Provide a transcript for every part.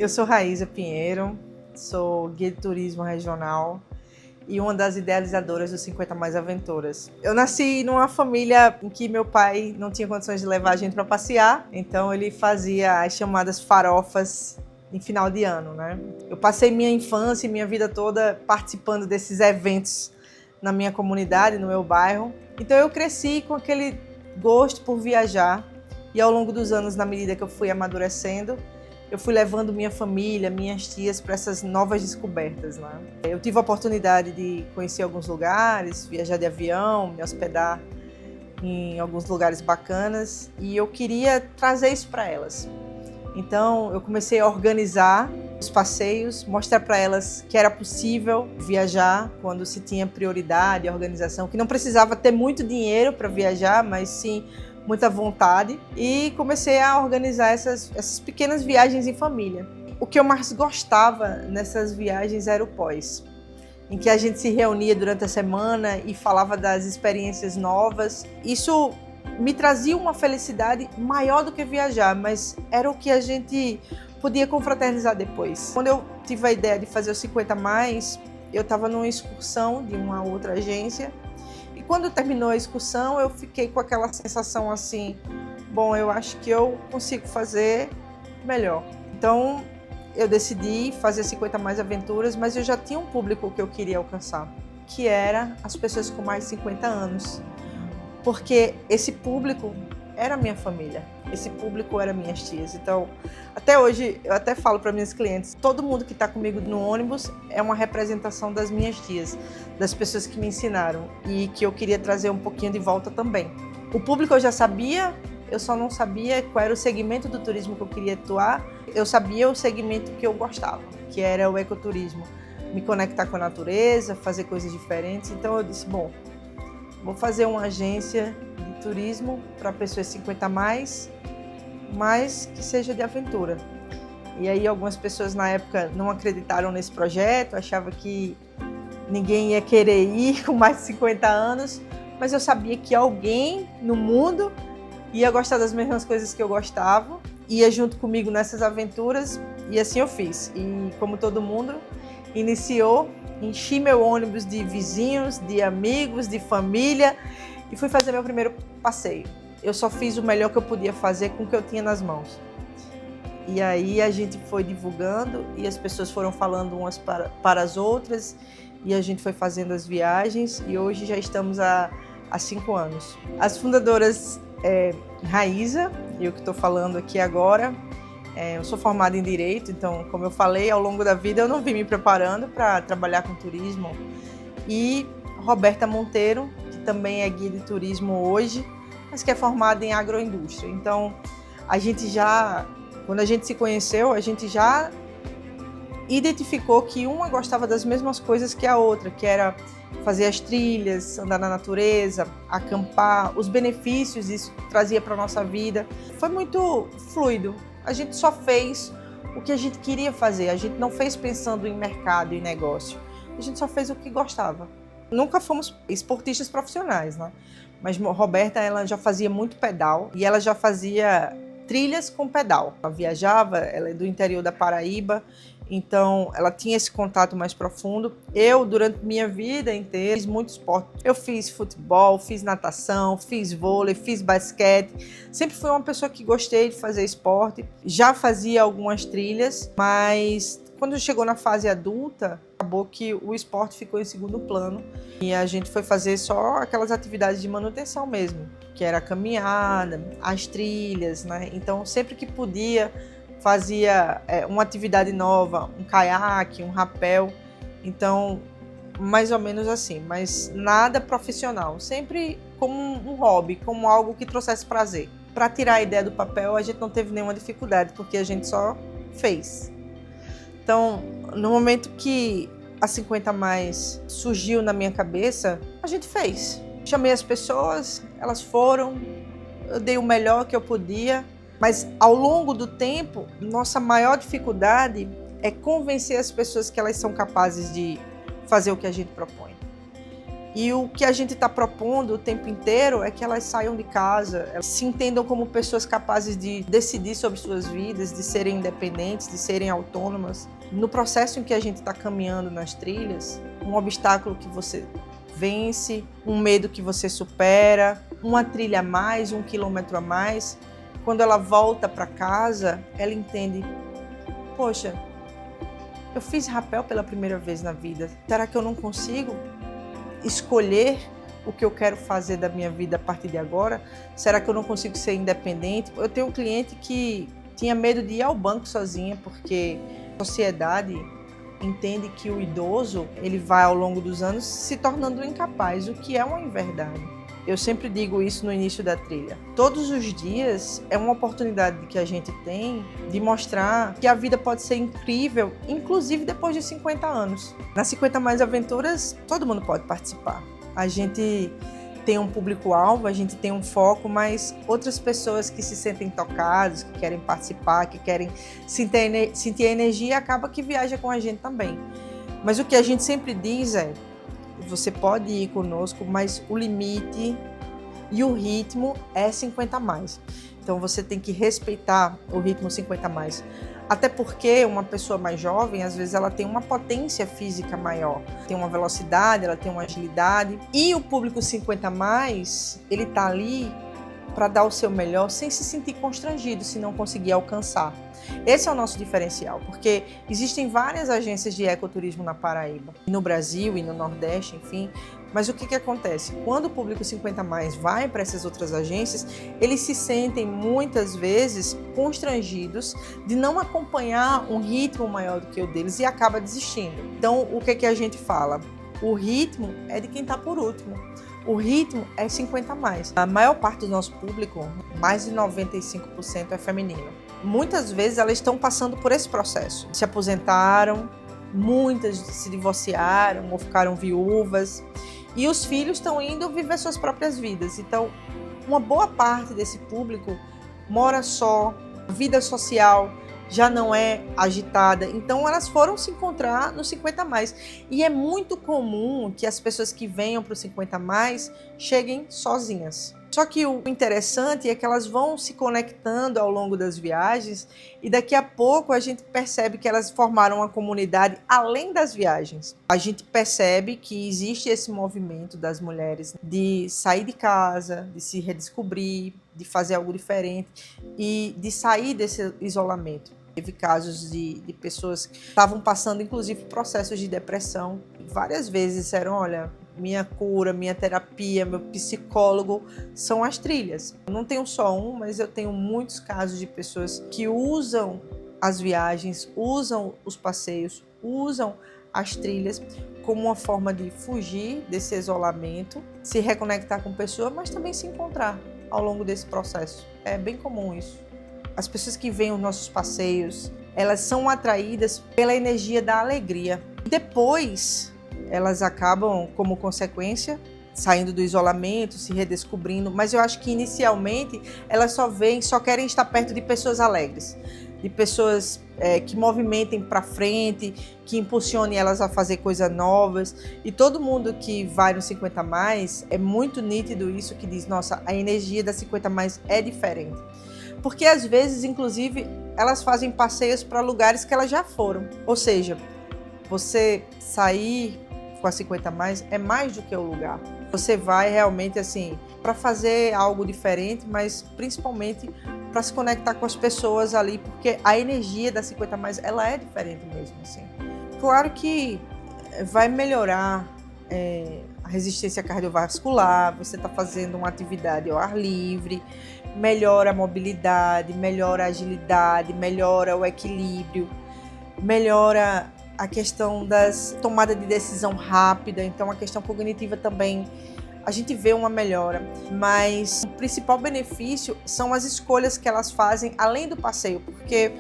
Eu sou Raíza Pinheiro, sou guia de turismo regional e uma das idealizadoras dos 50 Mais Aventuras. Eu nasci numa família em que meu pai não tinha condições de levar a gente para passear, então ele fazia as chamadas farofas em final de ano, né? Eu passei minha infância e minha vida toda participando desses eventos na minha comunidade, no meu bairro. Então eu cresci com aquele gosto por viajar e ao longo dos anos, na medida que eu fui amadurecendo, eu fui levando minha família, minhas tias para essas novas descobertas, né? Eu tive a oportunidade de conhecer alguns lugares, viajar de avião, me hospedar em alguns lugares bacanas e eu queria trazer isso para elas. Então eu comecei a organizar os passeios, mostrar para elas que era possível viajar quando se tinha prioridade, organização, que não precisava ter muito dinheiro para viajar, mas sim muita vontade, e comecei a organizar essas pequenas viagens em família. O que eu mais gostava nessas viagens era o pós, em que a gente se reunia durante a semana e falava das experiências novas. Isso me trazia uma felicidade maior do que viajar, mas era o que a gente podia confraternizar depois. Quando eu tive a ideia de fazer o 50 Mais, eu estava numa excursão de uma outra agência. E quando terminou a excursão, eu fiquei com aquela sensação assim, bom, eu acho que eu consigo fazer melhor. Então, eu decidi fazer 50 Mais Aventuras, mas eu já tinha um público que eu queria alcançar, que era as pessoas com mais de 50 anos. Porque esse público era minha família, esse público era minhas tias. Então, até hoje, eu até falo para minhas clientes, todo mundo que está comigo no ônibus é uma representação das minhas tias, das pessoas que me ensinaram e que eu queria trazer um pouquinho de volta também. O público eu já sabia, eu só não sabia qual era o segmento do turismo que eu queria atuar. Eu sabia o segmento que eu gostava, que era o ecoturismo, me conectar com a natureza, fazer coisas diferentes. Então eu disse, bom, vou fazer uma agência de turismo para pessoas 50 mais, mas que seja de aventura. E aí algumas pessoas na época não acreditaram nesse projeto, achavam que ninguém ia querer ir com mais de 50 anos, mas eu sabia que alguém no mundo ia gostar das mesmas coisas que eu gostava, ia junto comigo nessas aventuras, e assim eu fiz. E como todo mundo, iniciou, enchi meu ônibus de vizinhos, de amigos, de família e fui fazer meu primeiro passeio. Eu só fiz o melhor que eu podia fazer com o que eu tinha nas mãos. E aí a gente foi divulgando e as pessoas foram falando umas para as outras e a gente foi fazendo as viagens e hoje já estamos há 5 anos. As fundadoras Raíza, eu que estou falando aqui agora. Eu sou formada em Direito, então, como eu falei, ao longo da vida eu não vim me preparando para trabalhar com turismo. E Roberta Monteiro, que também é guia de turismo hoje, mas que é formada em agroindústria. Então, quando a gente se conheceu, a gente já identificou que uma gostava das mesmas coisas que a outra, que era fazer as trilhas, andar na natureza, acampar, os benefícios isso trazia para a nossa vida. Foi muito fluido. A gente só fez o que a gente queria fazer, a gente não fez pensando em mercado e negócio, a gente só fez o que gostava. Nunca fomos esportistas profissionais, né? Mas Roberta, ela já fazia muito pedal e ela já fazia trilhas com pedal. Ela viajava, ela é do interior da Paraíba, então ela tinha esse contato mais profundo. Eu, durante minha vida inteira, fiz muito esporte. Eu fiz futebol, fiz natação, fiz vôlei, fiz basquete. Sempre fui uma pessoa que gostei de fazer esporte. Já fazia algumas trilhas, mas quando chegou na fase adulta, acabou que o esporte ficou em segundo plano e a gente foi fazer só aquelas atividades de manutenção mesmo, que era a caminhada, as trilhas, né? Então, sempre que podia, fazia uma atividade nova, um caiaque, um rapel. Então, mais ou menos assim, mas nada profissional, sempre como um hobby, como algo que trouxesse prazer. Para tirar a ideia do papel, a gente não teve nenhuma dificuldade, porque a gente só fez. Então, no momento que a 50 Mais surgiu na minha cabeça, a gente fez. Chamei as pessoas, elas foram, eu dei o melhor que eu podia, mas ao longo do tempo, nossa maior dificuldade é convencer as pessoas que elas são capazes de fazer o que a gente propõe. E o que a gente está propondo o tempo inteiro é que elas saiam de casa, elas se entendam como pessoas capazes de decidir sobre suas vidas, de serem independentes, de serem autônomas. No processo em que a gente está caminhando nas trilhas, um obstáculo que você vence, um medo que você supera, uma trilha a mais, 1 quilômetro a mais, quando ela volta para casa, ela entende, poxa, eu fiz rapel pela primeira vez na vida, será que eu não consigo escolher o que eu quero fazer da minha vida a partir de agora? Será que eu não consigo ser independente? Eu tenho um cliente que tinha medo de ir ao banco sozinha, porque a sociedade entende que o idoso ele vai ao longo dos anos se tornando incapaz, o que é uma inverdade. Eu sempre digo isso no início da trilha. Todos os dias é uma oportunidade que a gente tem de mostrar que a vida pode ser incrível, inclusive depois de 50 anos. Nas 50 Mais Aventuras, todo mundo pode participar. A gente tem um público-alvo, a gente tem um foco, mas outras pessoas que se sentem tocadas, que querem participar, que querem sentir energia, acaba que viaja com a gente também. Mas o que a gente sempre diz é, você pode ir conosco, mas o limite e o ritmo é 50 mais. Então você tem que respeitar o ritmo 50 mais. Até porque uma pessoa mais jovem, às vezes ela tem uma potência física maior, tem uma velocidade, ela tem uma agilidade. E o público 50 mais, ele tá ali para dar o seu melhor sem se sentir constrangido se não conseguir alcançar. Esse é o nosso diferencial, porque existem várias agências de ecoturismo na Paraíba, no Brasil e no Nordeste, enfim. Mas o que acontece? Quando o público 50 mais vai para essas outras agências, eles se sentem muitas vezes constrangidos de não acompanhar um ritmo maior do que o deles e acaba desistindo. Então, o que a gente fala? O ritmo é de quem está por último. O ritmo é 50 mais. A maior parte do nosso público, mais de 95% é feminino. Muitas vezes elas estão passando por esse processo. Se aposentaram, muitas se divorciaram ou ficaram viúvas. E os filhos estão indo viver suas próprias vidas. Então, uma boa parte desse público mora só, a vida social já não é agitada. Então, elas foram se encontrar no 50 mais. E é muito comum que as pessoas que venham para o 50 mais cheguem sozinhas. Só que o interessante é que elas vão se conectando ao longo das viagens e daqui a pouco a gente percebe que elas formaram uma comunidade além das viagens. A gente percebe que existe esse movimento das mulheres de sair de casa, de se redescobrir, de fazer algo diferente e de sair desse isolamento. Teve casos de pessoas que estavam passando, inclusive, processos de depressão. Várias vezes disseram, olha, minha cura, minha terapia, meu psicólogo são as trilhas. Eu não tenho só um, mas eu tenho muitos casos de pessoas que usam as viagens, usam os passeios, usam as trilhas como uma forma de fugir desse isolamento, se reconectar com pessoas, mas também se encontrar ao longo desse processo. É bem comum isso. As pessoas que veem os nossos passeios, elas são atraídas pela energia da alegria. Depois, elas acabam, como consequência, saindo do isolamento, se redescobrindo, mas eu acho que inicialmente elas só querem estar perto de pessoas alegres, de pessoas que movimentem para frente, que impulsionem elas a fazer coisas novas. E todo mundo que vai no 50 mais, é muito nítido isso, que diz, nossa, a energia da 50 mais é diferente. Porque às vezes, inclusive, elas fazem passeios para lugares que elas já foram. Ou seja, você sair com a 50 mais é mais do que o lugar. Você vai realmente assim para fazer algo diferente, mas principalmente para se conectar com as pessoas ali, porque a energia da 50 mais ela é diferente mesmo assim. Claro que vai melhorar a resistência cardiovascular, você está fazendo uma atividade ao ar livre, melhora a mobilidade, melhora a agilidade, melhora o equilíbrio, melhora a questão das tomadas de decisão rápida, então a questão cognitiva também, a gente vê uma melhora, mas o principal benefício são as escolhas que elas fazem além do passeio, porque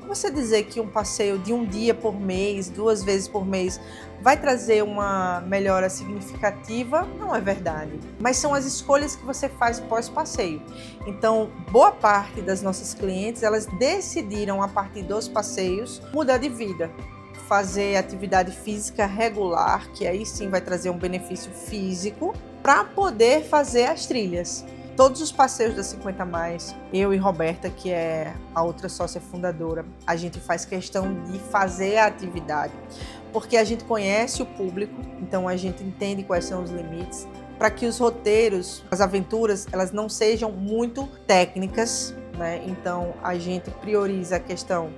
você dizer que um passeio de um dia por mês, 2 vezes por mês, vai trazer uma melhora significativa, não é verdade. Mas são as escolhas que você faz pós-passeio. Então, boa parte das nossas clientes, elas decidiram, a partir dos passeios, mudar de vida. fazer atividade física regular, que aí sim vai trazer um benefício físico, para poder fazer as trilhas. Todos os passeios da 50 Mais, eu e Roberta, que é a outra sócia fundadora, a gente faz questão de fazer a atividade, porque a gente conhece o público, então a gente entende quais são os limites, para que os roteiros, as aventuras, elas não sejam muito técnicas, né? Então a gente prioriza a questão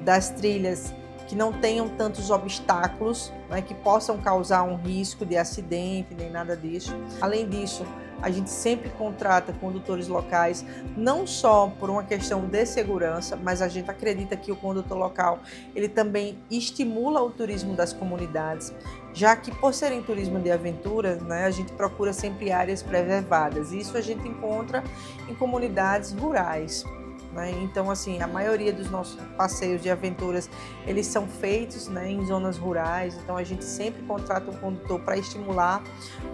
das trilhas que não tenham tantos obstáculos, né, que possam causar um risco de acidente, nem nada disso. Além disso, a gente sempre contrata condutores locais, não só por uma questão de segurança, mas a gente acredita que o condutor local, ele também estimula o turismo das comunidades, já que por serem turismo de aventura, né, a gente procura sempre áreas preservadas. Isso a gente encontra em comunidades rurais. Então, assim, a maioria dos nossos passeios de aventuras, eles são feitos, né, em zonas rurais, então a gente sempre contrata um condutor para estimular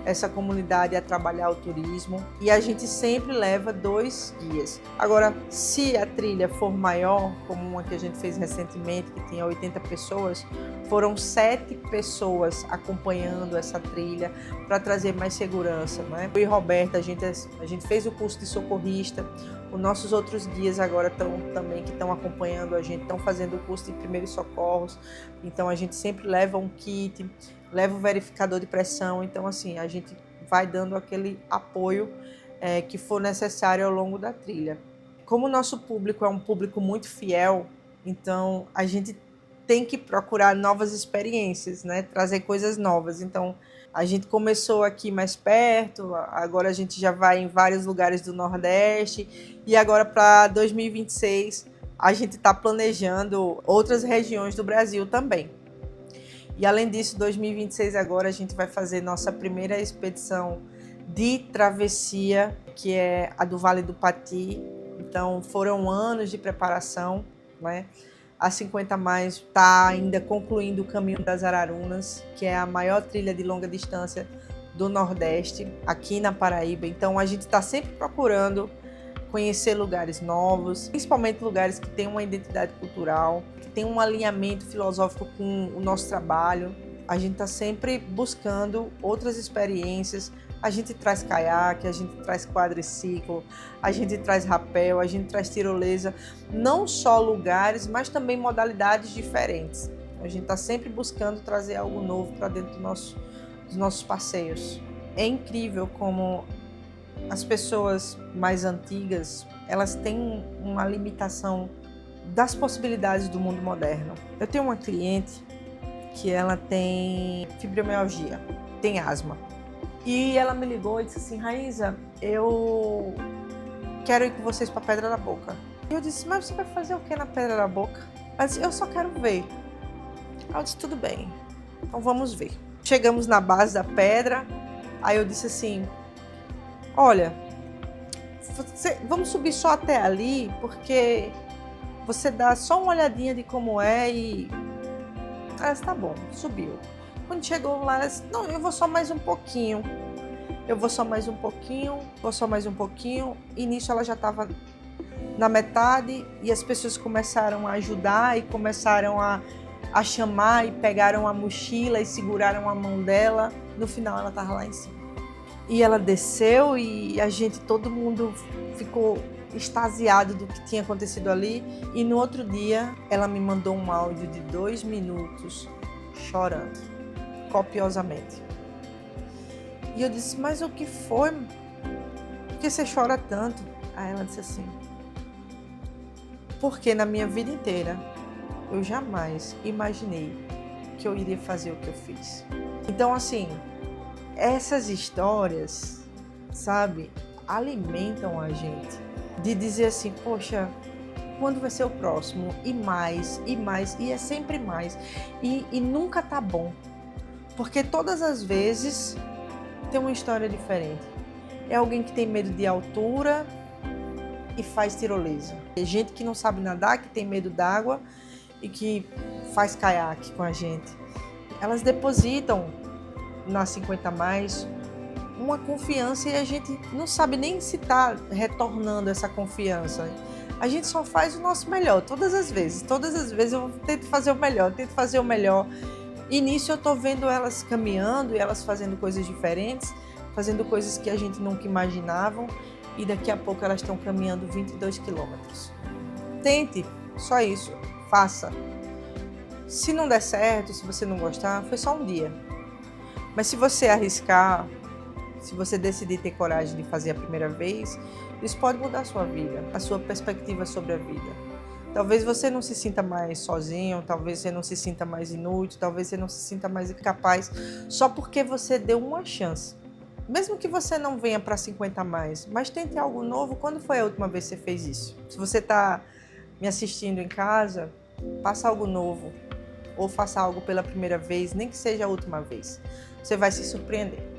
essa comunidade a trabalhar o turismo, e a gente sempre leva 2 guias. Agora, se a trilha for maior, como uma que a gente fez recentemente, que tinha 80 pessoas, foram 7 pessoas acompanhando essa trilha para trazer mais segurança, né? Eu e Roberta, a gente fez o curso de socorrista. Os nossos outros guias agora que estão acompanhando a gente, estão fazendo o curso de primeiros socorros. Então a gente sempre leva um kit, leva o verificador de pressão. Então, assim, a gente vai dando aquele apoio que for necessário ao longo da trilha. Como o nosso público é um público muito fiel, então a gente tem que procurar novas experiências, né? Trazer coisas novas. Então, a gente começou aqui mais perto, agora a gente já vai em vários lugares do Nordeste, e agora para 2026 a gente está planejando outras regiões do Brasil também. E além disso, 2026 agora a gente vai fazer nossa primeira expedição de travessia, que é a do Vale do Pati. Então foram anos de preparação, né? A 50 Mais está ainda concluindo o Caminho das Ararunas, que é a maior trilha de longa distância do Nordeste, aqui na Paraíba. Então a gente está sempre procurando conhecer lugares novos, principalmente lugares que têm uma identidade cultural, que têm um alinhamento filosófico com o nosso trabalho. A gente está sempre buscando outras experiências. A gente traz caiaque, a gente traz quadriciclo, a gente traz rapel, a gente traz tirolesa. Não só lugares, mas também modalidades diferentes. A gente está sempre buscando trazer algo novo para dentro dos nossos passeios. É incrível como as pessoas mais antigas, elas têm uma limitação das possibilidades do mundo moderno. Eu tenho uma cliente que ela tem fibromialgia, tem asma. E ela me ligou e disse assim: Raíza, eu quero ir com vocês para Pedra da Boca. E eu disse: mas você vai fazer o que na Pedra da Boca? Ela disse: eu só quero ver. Eu disse: tudo bem, então vamos ver. Chegamos na base da pedra, aí eu disse assim: olha, vamos subir só até ali, porque você dá só uma olhadinha de como é e... Ela disse: tá bom, subiu. Quando chegou lá, ela disse: não, eu vou só mais um pouquinho. Eu vou só mais um pouquinho, vou só mais um pouquinho. E nisso ela já estava na metade e as pessoas começaram a ajudar e começaram a chamar e pegaram a mochila e seguraram a mão dela. No final ela estava lá em cima. E ela desceu e a gente, todo mundo ficou extasiado do que tinha acontecido ali. E no outro dia ela me mandou um áudio de 2 minutos chorando copiosamente. E eu disse: mas o que foi? Por que você chora tanto? Aí ela disse assim: porque na minha vida inteira eu jamais imaginei que eu iria fazer o que eu fiz. Então, assim, essas histórias, sabe, alimentam a gente de dizer assim: poxa, quando vai ser o próximo? E mais, e é sempre mais. E nunca tá bom. Porque todas as vezes tem uma história diferente. É alguém que tem medo de altura e faz tirolesa. É gente que não sabe nadar, que tem medo d'água e que faz caiaque com a gente. Elas depositam na 50 Mais uma confiança e a gente não sabe nem se está retornando essa confiança. A gente só faz o nosso melhor, todas as vezes. Todas as vezes eu tento fazer o melhor, tento fazer o melhor. E nisso eu tô vendo elas caminhando e elas fazendo coisas diferentes, fazendo coisas que a gente nunca imaginavam. E daqui a pouco elas estão caminhando 22 quilômetros. Tente, só isso, faça. Se não der certo, se você não gostar, foi só um dia. Mas se você arriscar, se você decidir ter coragem de fazer a primeira vez, isso pode mudar a sua vida, a sua perspectiva sobre a vida. Talvez você não se sinta mais sozinho, talvez você não se sinta mais inútil, talvez você não se sinta mais incapaz, só porque você deu uma chance. Mesmo que você não venha para 50 a mais, mas tente algo novo. Quando foi a última vez que você fez isso? Se você está me assistindo em casa, faça algo novo. Ou faça algo pela primeira vez, nem que seja a última vez. Você vai se surpreender.